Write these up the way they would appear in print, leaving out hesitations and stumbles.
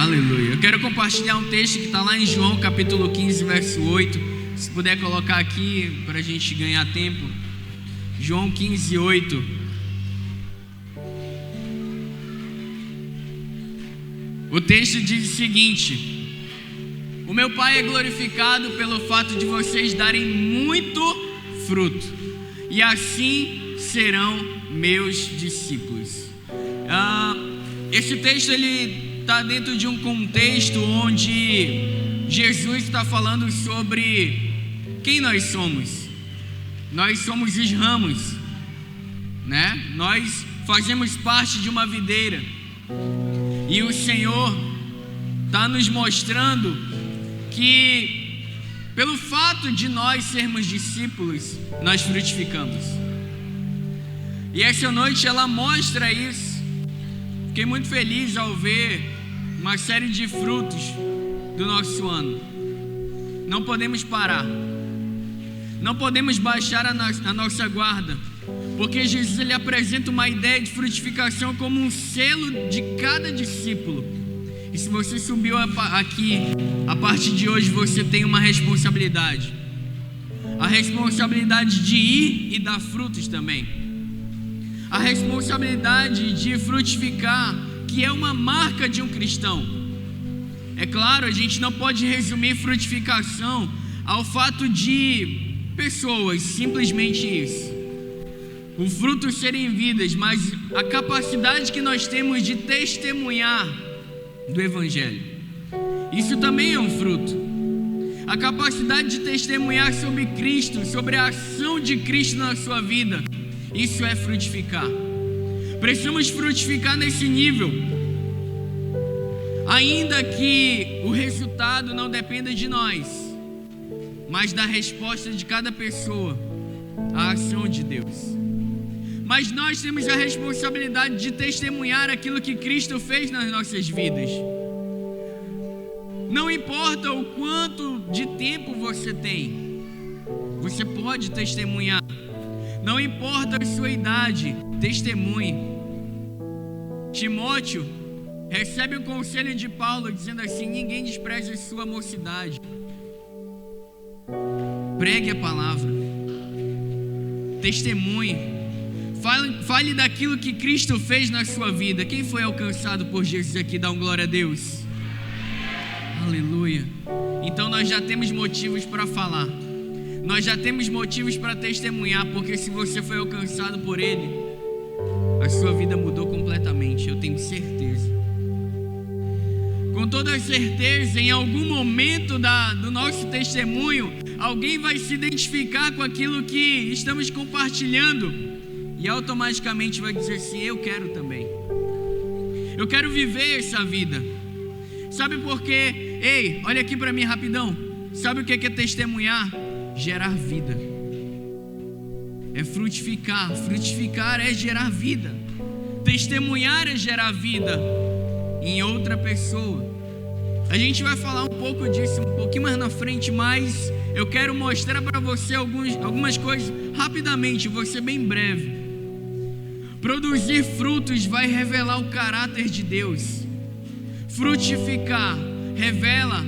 Aleluia. Eu quero compartilhar um texto que está lá em João capítulo 15, verso 8. Se puder colocar aqui para a gente ganhar tempo. João 15, 8. O texto diz o seguinte: o meu Pai é glorificado pelo fato de vocês darem muito fruto, e assim serão meus discípulos. Esse texto ele está dentro de um contexto onde Jesus está falando sobre quem nós somos. Nós somos os ramos, né? Nós fazemos parte de uma videira. E o Senhor está nos mostrando que, pelo fato de nós sermos discípulos, nós frutificamos. E essa noite ela mostra isso. Fiquei muito feliz ao ver uma série de frutos do nosso ano. Não podemos parar. Não podemos baixar a nossa guarda, porque Jesus ele apresenta uma ideia de frutificação como um selo de cada discípulo. E se você subiu aqui, a partir de hoje você tem uma responsabilidade. A responsabilidade de ir e dar frutos também. A responsabilidade de frutificar, que é uma marca de um cristão. É claro, a gente não pode resumir frutificação ao fato de pessoas, simplesmente isso. O fruto serem vidas, mas a capacidade que nós temos de testemunhar do Evangelho. Isso também é um fruto. A capacidade de testemunhar sobre Cristo, sobre a ação de Cristo na sua vida. Isso é frutificar. Precisamos frutificar nesse nível. Ainda que o resultado não dependa de nós, mas da resposta de cada pessoa à ação de Deus. Mas nós temos a responsabilidade de testemunhar aquilo que Cristo fez nas nossas vidas. Não importa o quanto de tempo você tem, você pode testemunhar. Não importa a sua idade, testemunhe. Timóteo recebe o conselho de Paulo dizendo assim: ninguém despreze a sua mocidade. Pregue a palavra, testemunhe, fale daquilo que Cristo fez na sua vida. Quem foi alcançado por Jesus aqui? Dá um glória a Deus. Aleluia. Então nós já temos motivos para falar, nós já temos motivos para testemunhar, porque se você foi alcançado por Ele, a sua vida mudou completamente, eu tenho certeza. Com toda certeza, em algum momento do nosso testemunho, alguém vai se identificar com aquilo que estamos compartilhando e automaticamente vai dizer assim: eu quero também. Eu quero viver essa vida. Sabe por quê? Ei, olha aqui para mim rapidão. Sabe o que é testemunhar? Gerar vida. É frutificar. Frutificar é gerar vida. Testemunhar é gerar vida em outra pessoa. A gente vai falar um pouco disso um pouquinho mais na frente, mas eu quero mostrar para você algumas coisas rapidamente, vou ser bem breve. Produzir frutos vai revelar o caráter de Deus. Frutificar revela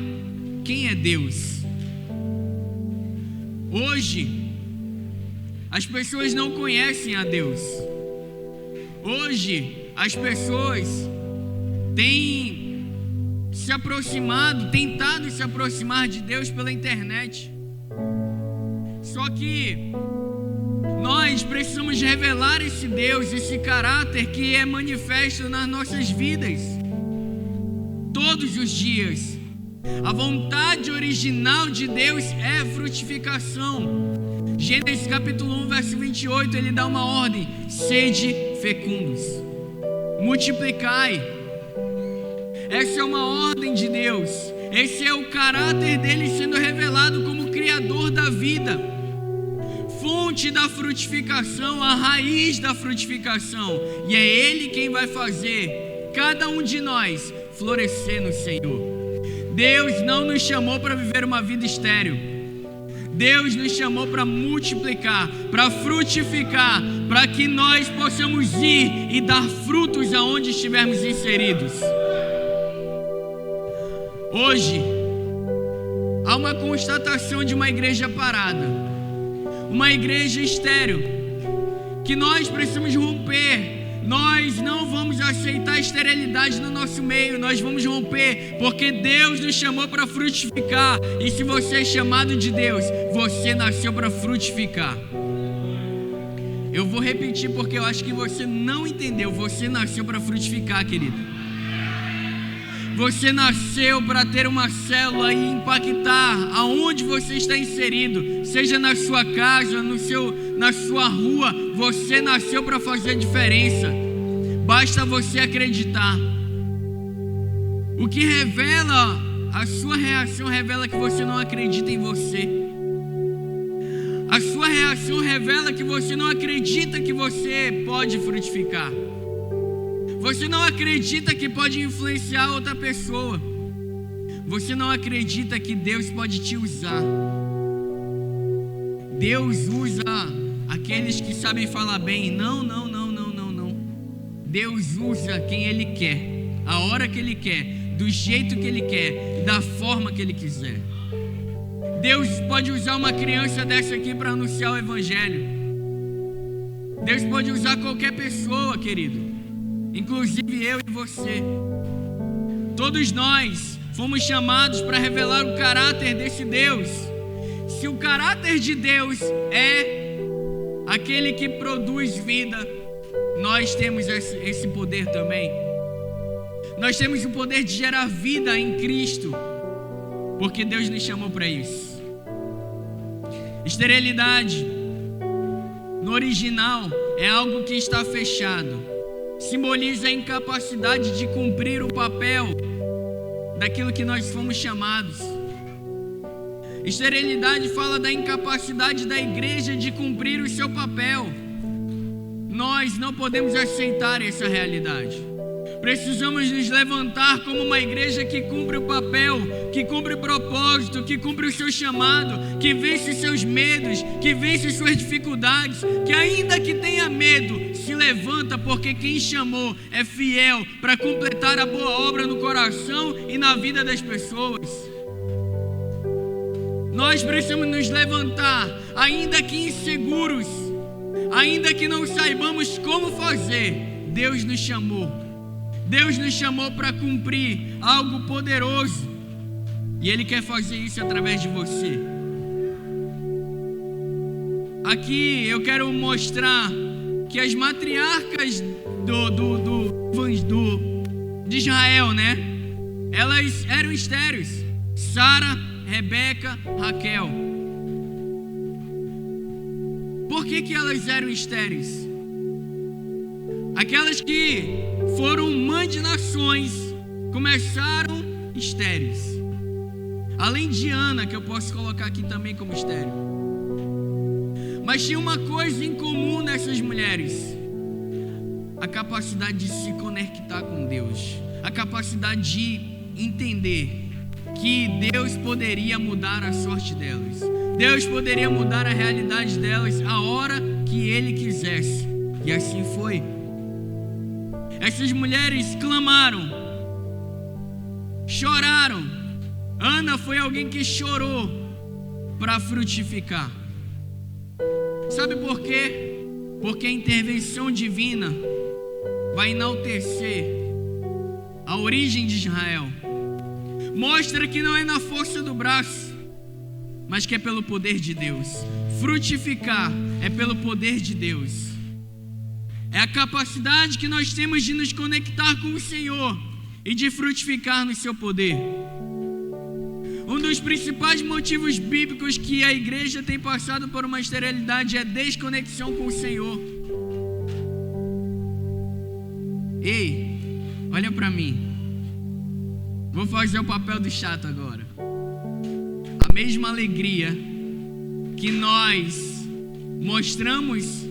quem é Deus. Hoje, as pessoas não conhecem a Deus. Hoje, as pessoas têm se aproximado, tentado se aproximar de Deus pela internet. Só que nós precisamos revelar esse Deus, esse caráter que é manifesto nas nossas vidas todos os dias. A vontade original de Deus é frutificação. Gênesis capítulo 1, verso 28, ele dá uma ordem: sede fecundos, multiplicai. Essa é uma ordem de Deus. Esse é o caráter dele sendo revelado como Criador da vida, fonte da frutificação, a raiz da frutificação. E é Ele quem vai fazer cada um de nós florescer no Senhor. Deus não nos chamou para viver uma vida estéril. Deus nos chamou para multiplicar, para frutificar, para que nós possamos ir e dar frutos aonde estivermos inseridos. Hoje, há uma constatação de uma igreja parada, uma igreja estéril, que nós precisamos romper. Nós não vamos aceitar esterilidade no nosso meio, nós vamos romper, porque Deus nos chamou para frutificar. E se você é chamado de Deus, você nasceu para frutificar. Eu vou repetir porque eu acho que você não entendeu. Você nasceu para frutificar, querido. Você nasceu para ter uma célula e impactar aonde você está inserido, seja na sua casa, na sua rua. Você nasceu para fazer diferença. Basta você acreditar. O que revela, a sua reação revela que você não acredita em você. A sua reação revela que você não acredita que você pode frutificar. Você não acredita que pode influenciar outra pessoa. Você não acredita que Deus pode te usar. Deus usa aqueles que sabem falar bem. Não. Deus usa quem Ele quer, a hora que Ele quer, do jeito que Ele quer, da forma que Ele quiser. Deus pode usar uma criança dessa aqui para anunciar o Evangelho. Deus pode usar qualquer pessoa, querido, inclusive eu e você. Todos nós fomos chamados para revelar o caráter desse Deus. Se o caráter de Deus é aquele que produz vida, nós temos esse poder também. Nós temos o poder de gerar vida em Cristo, porque Deus nos chamou para isso. Esterilidade, no original, é algo que está fechado. Simboliza a incapacidade de cumprir o papel daquilo que nós fomos chamados. Esterilidade fala da incapacidade da igreja de cumprir o seu papel. Nós não podemos aceitar essa realidade. Precisamos nos levantar como uma igreja que cumpre o papel, que cumpre o propósito, que cumpre o seu chamado, que vence seus medos, que vence suas dificuldades, que ainda que tenha medo, se levanta, porque quem chamou é fiel para completar a boa obra no coração e na vida das pessoas. Nós precisamos nos levantar, ainda que inseguros, ainda que não saibamos como fazer. Deus nos chamou. Deus nos chamou para cumprir algo poderoso. E Ele quer fazer isso através de você. Aqui eu quero mostrar que as matriarcas de Israel, né? Elas eram estéreis. Sara, Rebeca, Raquel. Por que elas eram estéreis? Aquelas que foram mãe de nações começaram estéreis. Além de Ana, que eu posso colocar aqui também como estéril. Mas tinha uma coisa em comum nessas mulheres: a capacidade de se conectar com Deus, a capacidade de entender que Deus poderia mudar a sorte delas. Deus poderia mudar a realidade delas a hora que Ele quisesse. E assim foi. Essas mulheres clamaram, choraram. Ana foi alguém que chorou para frutificar. Sabe por quê? Porque a intervenção divina vai enaltecer a origem de Israel. Mostra que não é na força do braço, mas que é pelo poder de Deus. Frutificar é pelo poder de Deus. É a capacidade que nós temos de nos conectar com o Senhor e de frutificar no seu poder. Um dos principais motivos bíblicos que a igreja tem passado por uma esterilidade é a desconexão com o Senhor. Ei, olha para mim. Vou fazer o papel do chato agora. A mesma alegria que nós mostramos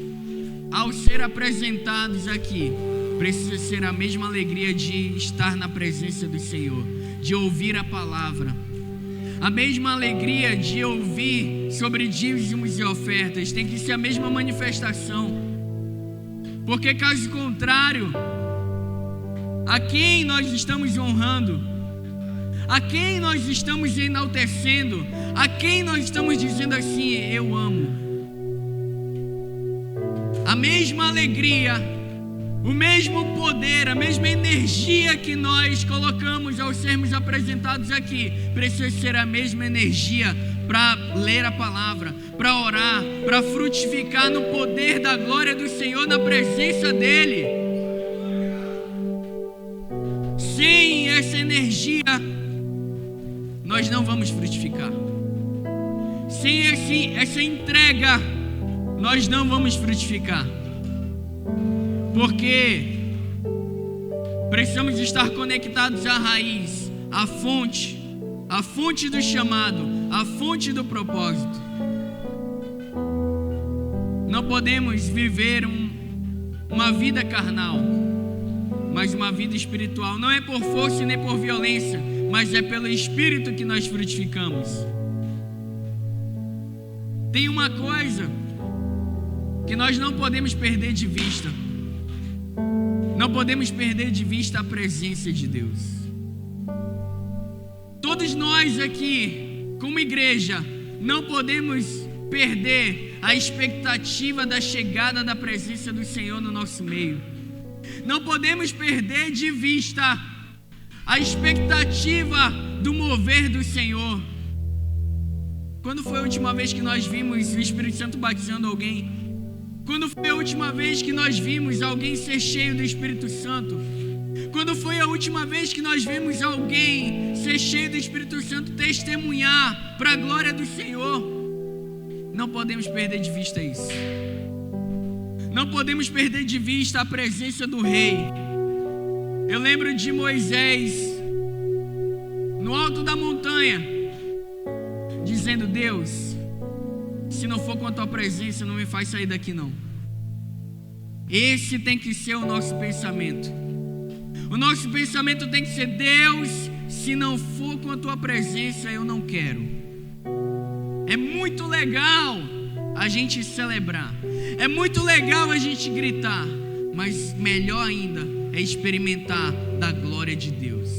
ao ser apresentados aqui, precisa ser a mesma alegria de estar na presença do Senhor, de ouvir a palavra. A mesma alegria de ouvir sobre dízimos e ofertas tem que ser a mesma manifestação. Porque caso contrário, a quem nós estamos honrando? A quem nós estamos enaltecendo? A quem nós estamos dizendo assim, eu amo? A mesma alegria, o mesmo poder, a mesma energia que nós colocamos ao sermos apresentados aqui, precisa ser a mesma energia para ler a palavra, para orar, para frutificar no poder da glória do Senhor, na presença dEle. Sem essa energia, nós não vamos frutificar. Sem essa entrega, nós não vamos frutificar. Porque precisamos estar conectados à raiz, à fonte do chamado, à fonte do propósito. Não podemos viver uma vida carnal, mas uma vida espiritual. Não é por força nem por violência, mas é pelo Espírito que nós frutificamos. Tem uma coisa que nós não podemos perder de vista. Não podemos perder de vista a presença de Deus. Todos nós aqui, como igreja, não podemos perder a expectativa da chegada da presença do Senhor no nosso meio. Não podemos perder de vista a expectativa do mover do Senhor. Quando foi a última vez que nós vimos o Espírito Santo batizando alguém? Quando foi a última vez que nós vimos alguém ser cheio do Espírito Santo? Quando foi a última vez que nós vimos alguém ser cheio do Espírito Santo testemunhar para a glória do Senhor? Não podemos perder de vista isso. Não podemos perder de vista a presença do Rei. Eu lembro de Moisés no alto da montanha dizendo: Deus, se não for com a tua presença, não me faz sair daqui não. Esse tem que ser o nosso pensamento. O nosso pensamento tem que ser: Deus, se não for com a tua presença, eu não quero. É muito legal a gente celebrar, é muito legal a gente gritar, mas melhor ainda é experimentar da glória de Deus.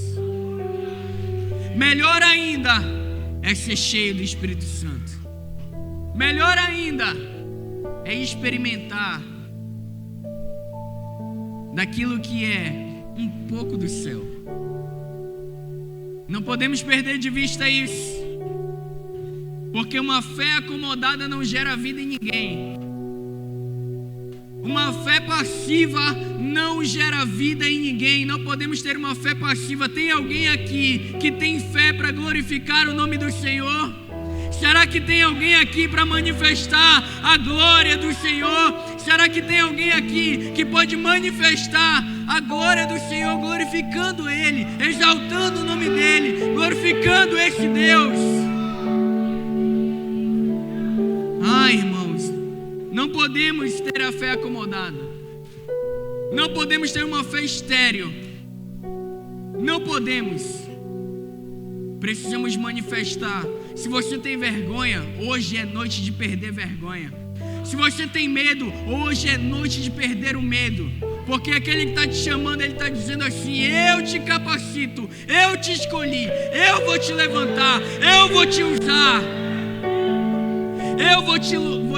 Melhor ainda é ser cheio do Espírito Santo. Melhor ainda é experimentar daquilo que é um pouco do céu. Não podemos perder de vista isso, porque uma fé acomodada não gera vida em ninguém. Uma fé passiva não gera vida em ninguém. Não podemos ter uma fé passiva. Tem alguém aqui que tem fé para glorificar o nome do Senhor? Será que tem alguém aqui para manifestar a glória do Senhor? Será que tem alguém aqui que pode manifestar a glória do Senhor, glorificando Ele, exaltando o nome dEle, glorificando esse Deus? Ai, irmãos, não podemos ter a fé acomodada. Não podemos ter uma fé estéril. Não podemos. Precisamos manifestar. Se você tem vergonha, hoje é noite de perder vergonha. Se você tem medo, hoje é noite de perder o medo. Porque aquele que está te chamando, ele está dizendo assim: eu te capacito, eu te escolhi, eu vou te levantar, eu vou te usar. Eu vou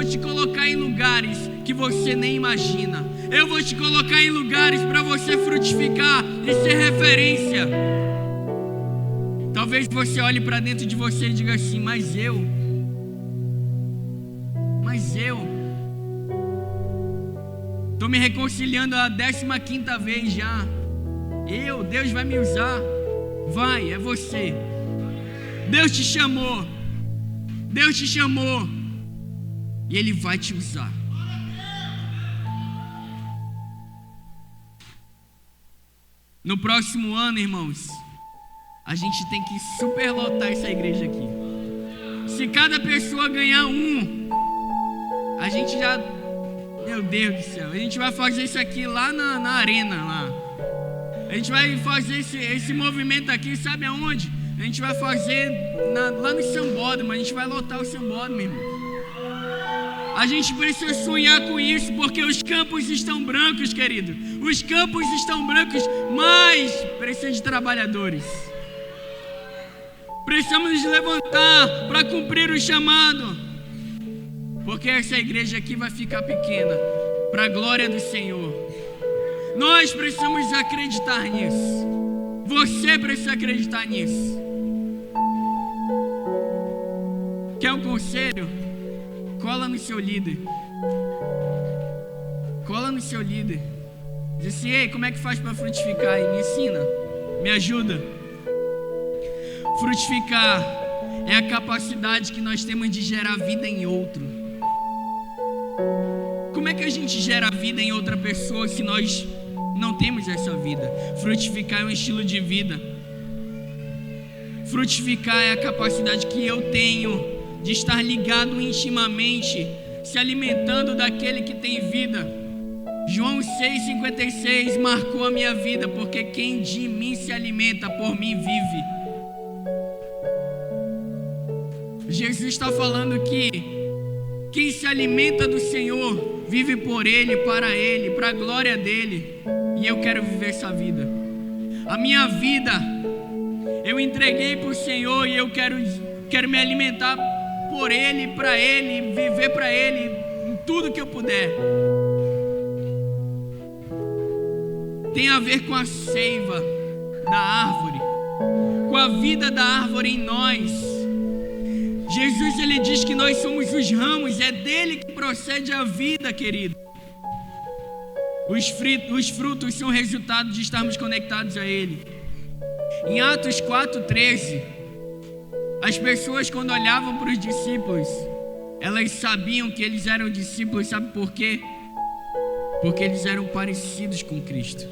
te colocar em lugares que você nem imagina. Eu vou te colocar em lugares para você frutificar e ser referência. Talvez você olhe para dentro de você e diga assim: mas eu estou me reconciliando a 15ª vez já. Deus vai me usar. Vai, é você. Deus te chamou. Deus te chamou. E Ele vai te usar. No próximo ano, irmãos, a gente tem que superlotar essa igreja aqui. Se cada pessoa ganhar a gente já... Meu Deus do céu, a gente vai fazer isso aqui lá na arena lá. A gente vai fazer esse movimento aqui, sabe aonde? A gente vai fazer lá no Sambódromo. A gente vai lotar o Sambódromo, meu irmão. A gente precisa sonhar com isso, porque os campos estão brancos, querido. Os campos estão brancos, mas precisa de trabalhadores. Precisamos nos levantar para cumprir o chamado. Porque essa igreja aqui vai ficar pequena, para a glória do Senhor. Nós precisamos acreditar nisso. Você precisa acreditar nisso. Quer um conselho? Cola no seu líder. Cola no seu líder. Diz assim: ei, como é que faz para frutificar? E me ensina, me ajuda. Frutificar é a capacidade que nós temos de gerar vida em outro. Como é que a gente gera vida em outra pessoa se nós não temos essa vida? Frutificar é um estilo de vida. Frutificar é a capacidade que eu tenho de estar ligado intimamente, se alimentando daquele que tem vida. João 6,56 marcou a minha vida, porque quem de mim se alimenta, por mim vive. Jesus está falando que quem se alimenta do Senhor vive por Ele, para a glória dele. E eu quero viver essa vida. A minha vida eu entreguei para o Senhor, e eu quero me alimentar por Ele, para Ele, viver para Ele em tudo que eu puder. Tem a ver com a seiva da árvore, com a vida da árvore em nós. Jesus, ele diz que nós somos os ramos, é dele que procede a vida, querido. Os frutos são resultado de estarmos conectados a ele. Em Atos 4,13, as pessoas, quando olhavam para os discípulos, elas sabiam que eles eram discípulos. Sabe por quê? Porque eles eram parecidos com Cristo.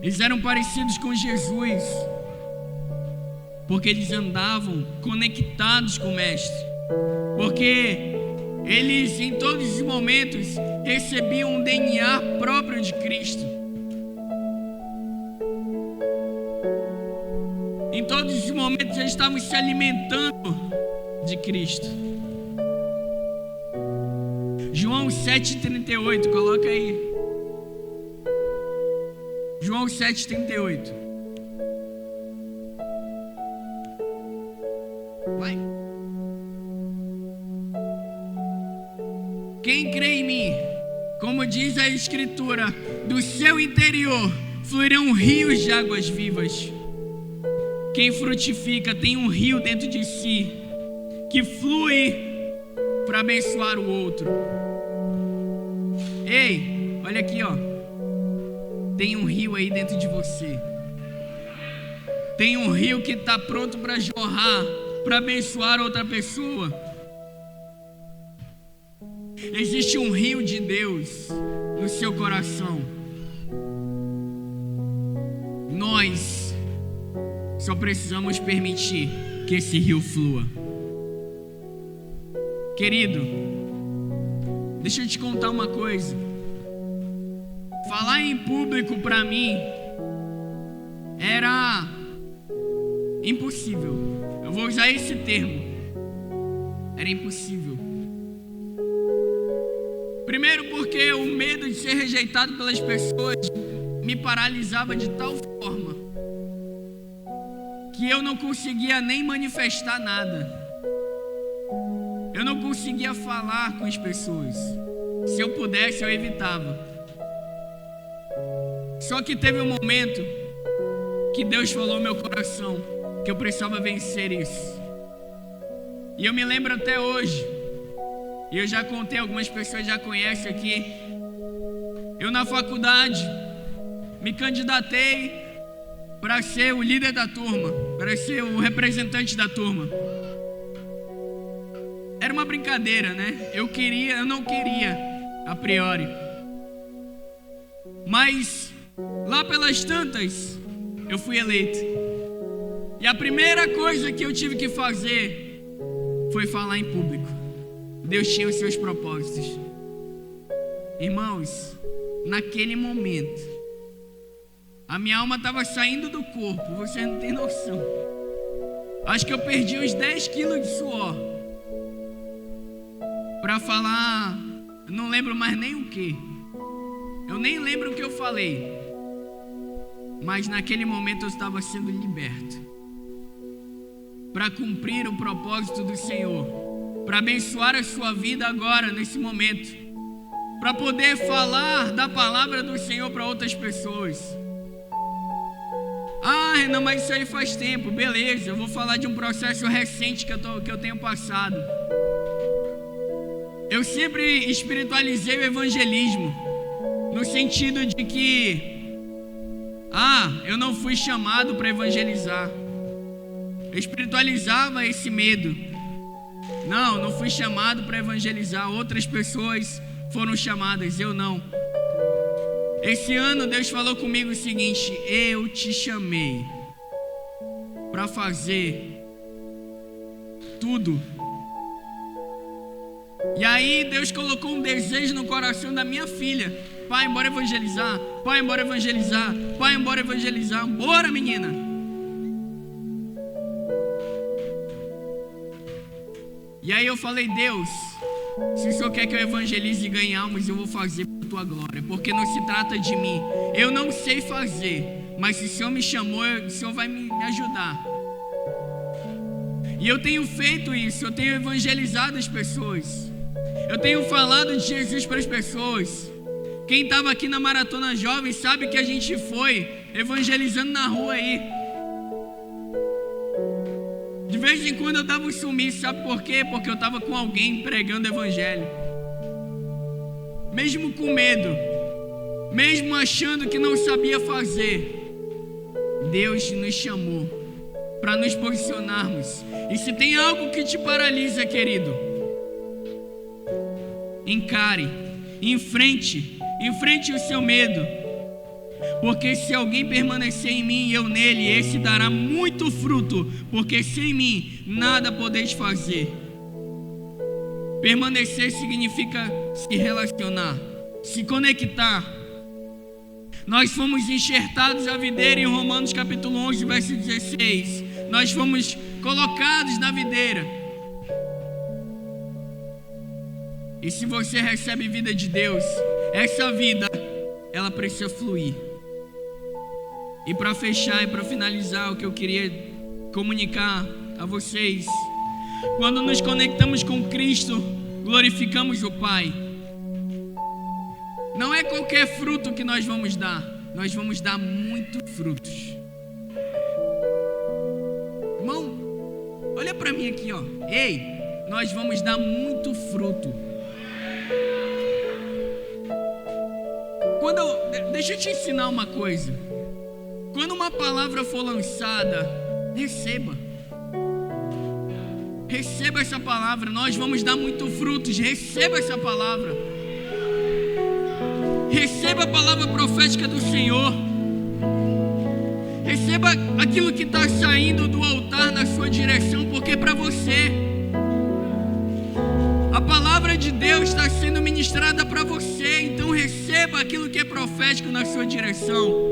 Eles eram parecidos com Jesus, porque eles andavam conectados com o Mestre, porque eles em todos os momentos recebiam um DNA próprio de Cristo. Em todos os momentos eles estavam se alimentando de Cristo. João 7,38, coloca aí. João 7,38. Vai. Quem crê em mim, como diz a Escritura, do seu interior fluirão rios de águas vivas. Quem frutifica tem um rio dentro de si que flui para abençoar o outro. Ei, olha aqui, ó. Tem um rio aí dentro de você. Tem um rio que está pronto para jorrar, para abençoar outra pessoa. Existe um rio de Deus no seu coração. Nós só precisamos permitir que esse rio flua. Querido, deixa eu te contar uma coisa. Falar em público para mim era impossível. Eu vou usar esse termo. Era impossível. Primeiro porque o medo de ser rejeitado pelas pessoas me paralisava de tal forma que eu não conseguia nem manifestar nada. Eu não conseguia falar com as pessoas. Se eu pudesse, eu evitava. Só que teve um momento que Deus falou no meu coração que eu precisava vencer isso. E eu me lembro até hoje, e eu já contei, algumas pessoas já conhecem aqui. Eu na faculdade me candidatei para ser o líder da turma, para ser o representante da turma. Era uma brincadeira, né? Eu não queria a priori. Mas lá pelas tantas, eu fui eleito. E a primeira coisa que eu tive que fazer foi falar em público. Deus tinha os seus propósitos. Irmãos, naquele momento, a minha alma estava saindo do corpo, você não tem noção. Acho que eu perdi uns 10 quilos de suor para falar, não lembro mais nem o que. Eu nem lembro o que eu falei. Mas naquele momento eu estava sendo liberto. para cumprir o propósito do Senhor, para abençoar a sua vida agora, nesse momento, para poder falar da palavra do Senhor para outras pessoas. Ah, Renan, mas isso aí faz tempo. Beleza, eu vou falar de um processo recente que eu tenho passado. Eu sempre espiritualizei o evangelismo, no sentido de que eu não fui chamado para evangelizar. Eu espiritualizava esse medo. Não fui chamado para evangelizar. Outras pessoas foram chamadas, eu não. Esse ano Deus falou comigo o seguinte: eu te chamei para fazer tudo. E aí Deus colocou um desejo no coração da minha filha: pai, bora evangelizar. Pai, bora evangelizar. Pai, bora evangelizar. Bora, menina. E aí eu falei: Deus, se o Senhor quer que eu evangelize e ganhe almas, eu vou fazer por tua glória, porque não se trata de mim. Eu não sei fazer, mas se o Senhor me chamou, o Senhor vai me ajudar. E eu tenho feito isso, eu tenho evangelizado as pessoas. Eu tenho falado de Jesus para as pessoas. Quem estava aqui na Maratona Jovem sabe que a gente foi evangelizando na rua aí. De vez em quando eu dava um sumiço, sabe por quê? Porque eu estava com alguém pregando o evangelho. Mesmo com medo, mesmo achando que não sabia fazer, Deus nos chamou para nos posicionarmos. E se tem algo que te paralisa, querido, encare, enfrente o seu medo. Porque se alguém permanecer em mim e eu nele, esse dará muito fruto, porque sem mim nada podeis fazer. Permanecer significa se relacionar, se conectar. Nós fomos enxertados à videira em Romanos capítulo 11, verso 16. Nós fomos colocados na videira. E se você recebe vida de Deus, essa vida, ela precisa fluir. E para fechar e para finalizar, o que eu queria comunicar a vocês: quando nos conectamos com Cristo, glorificamos o Pai. Não é qualquer fruto que nós vamos dar muitos frutos. Irmão, olha para mim aqui, ó. Ei, nós vamos dar muito fruto. Deixa eu te ensinar uma coisa. Quando uma palavra for lançada, receba essa palavra. Nós vamos dar muito frutos. Receba essa palavra. Receba a palavra profética do Senhor. Receba aquilo que está saindo do altar na sua direção, porque é para você. A palavra de Deus está sendo ministrada para você. Então receba aquilo que é profético na sua direção.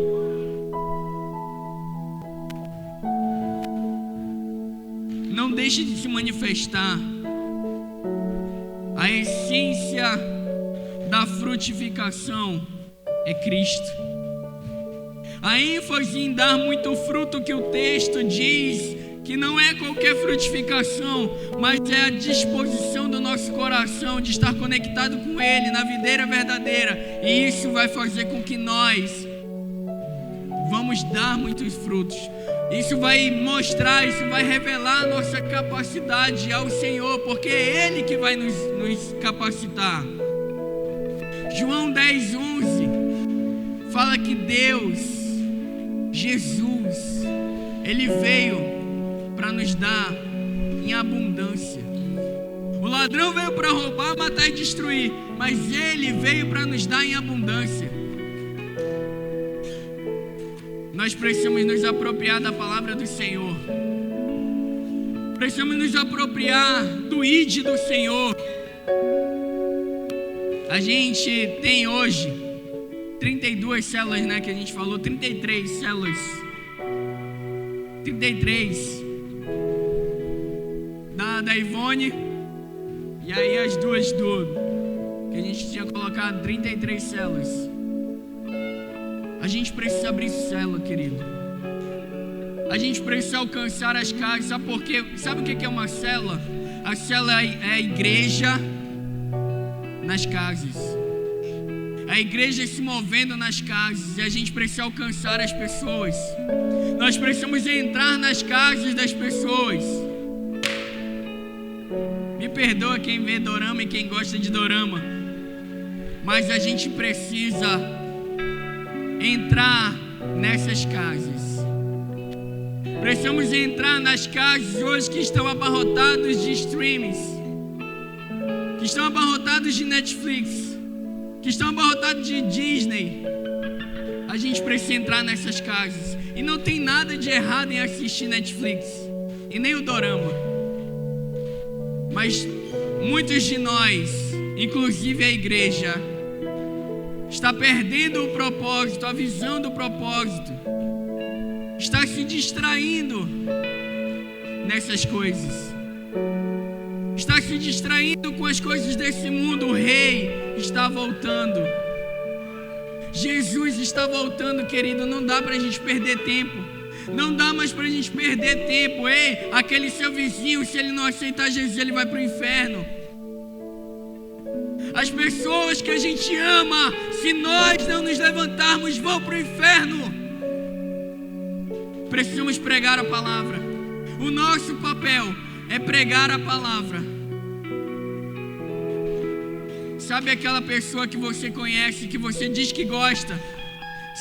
Não deixe de se manifestar. A essência da frutificação é Cristo. A ênfase em dar muito fruto que o texto diz que não é qualquer frutificação, mas é a disposição do nosso coração de estar conectado com Ele na videira verdadeira. E isso vai fazer com que nós vamos dar muitos frutos. Isso vai mostrar, isso vai revelar a nossa capacidade ao Senhor, porque é Ele que vai nos capacitar. João 10:11 fala que Deus, Jesus, Ele veio para nos dar em abundância. O ladrão veio para roubar, matar e destruir, mas Ele veio para nos dar em abundância. Nós precisamos nos apropriar da palavra do Senhor. Precisamos nos apropriar do ID do Senhor. A gente tem hoje 32 células, né, que a gente falou, 33 células. 33 da Ivone, e aí as duas que a gente tinha colocado, 33 células. A gente precisa abrir célula, querido. A gente precisa alcançar as casas. Sabe por quê? Sabe o que é uma célula? A célula é a igreja nas casas. A igreja se movendo nas casas. E a gente precisa alcançar as pessoas. Nós precisamos entrar nas casas das pessoas. Me perdoa quem vê dorama e quem gosta de dorama, mas a gente precisa entrar nessas casas. Precisamos entrar nas casas hoje que estão abarrotadas de streams, que estão abarrotados de Netflix, que estão abarrotados de Disney. A gente precisa entrar nessas casas. E não tem nada de errado em assistir Netflix, e nem o dorama. Mas muitos de nós, inclusive a igreja, está perdendo o propósito, a visão do propósito. Está se distraindo nessas coisas. Está se distraindo com as coisas desse mundo. O rei está voltando. Jesus está voltando, querido. Não dá para a gente perder tempo. Não dá mais para a gente perder tempo. Ei, aquele seu vizinho, se ele não aceitar Jesus, ele vai para o inferno. As pessoas que a gente ama, se nós não nos levantarmos, vão para o inferno. Precisamos pregar a palavra. O nosso papel é pregar a palavra. Sabe aquela pessoa que você conhece, que você diz que gosta?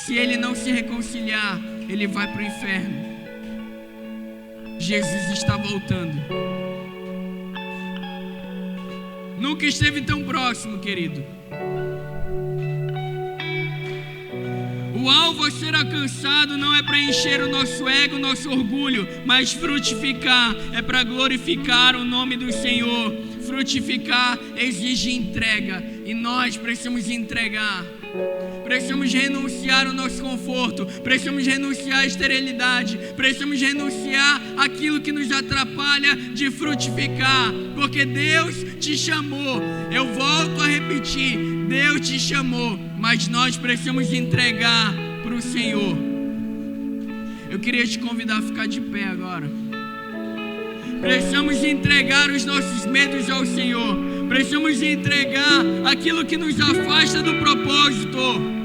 Se ele não se reconciliar, ele vai para o inferno. Jesus está voltando. Nunca esteve tão próximo, querido. O alvo a ser alcançado não é para encher o nosso ego, o nosso orgulho, mas frutificar, é para glorificar o nome do Senhor. Frutificar exige entrega, e nós precisamos entregar. Precisamos renunciar ao nosso conforto, precisamos renunciar à esterilidade, precisamos renunciar àquilo que nos atrapalha de frutificar, porque Deus te chamou. Eu volto a repetir, Deus te chamou, mas nós precisamos entregar para o Senhor. Eu queria te convidar a ficar de pé agora. Precisamos entregar os nossos medos ao Senhor. Precisamos entregar aquilo que nos afasta do propósito.